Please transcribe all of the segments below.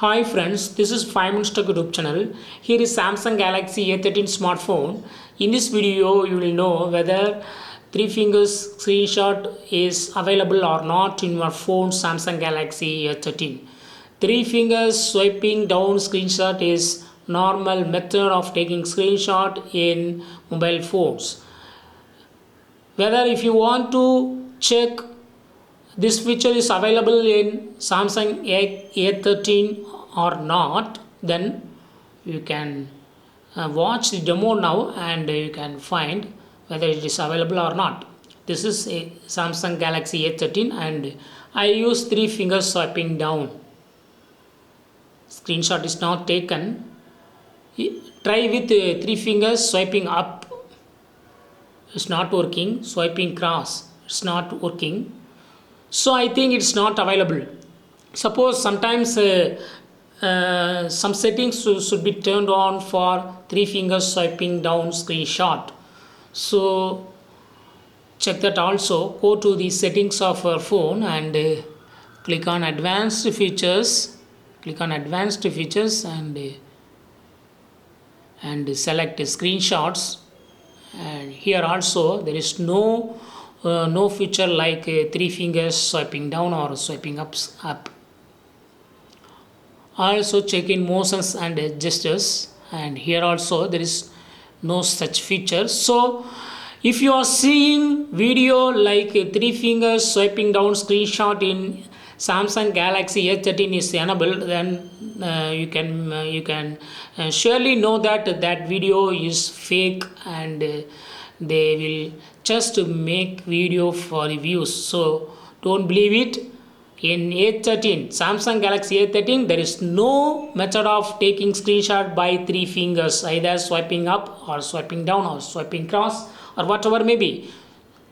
Hi friends, this is 5 Minutes Tech YouTube channel. Here is Samsung Galaxy A13 smartphone. In this video, you will know whether 3 fingers screenshot is available or not in your phone Samsung Galaxy A13. 3 fingers swiping down screenshot is normal method of taking screenshot in mobile phones. Whether if you want to check this feature is available in Samsung A13 or not, then you can watch the demo now and you can find whether it is available or not. This is a Samsung Galaxy A13 and I use 3 fingers swiping down. Screenshot is not taken. Try with 3 fingers swiping up. It's not working. Swiping cross, it's not working. So I think it's not available. Suppose sometimes some settings should be turned on for 3 fingers swiping down screenshot. So check that also. Go to the settings of your phone and click on advanced features. Click on advanced features and select screenshots. And here also there is no feature like 3 fingers swiping down or swiping up. Also check in motions and gestures, and here also there is no such feature. So if you are seeing video like 3 fingers swiping down screenshot in Samsung Galaxy A13 is enabled, then you can surely know that video is fake and they will just make video for reviews. So don't believe it. In A13, Samsung Galaxy A13, there is no method of taking screenshot by 3 fingers, either swiping up or swiping down or swiping cross or whatever may be.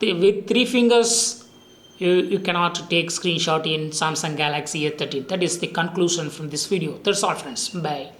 With 3 fingers you cannot take screenshot in Samsung Galaxy A13. That is the conclusion from this video. That's all friends. Bye.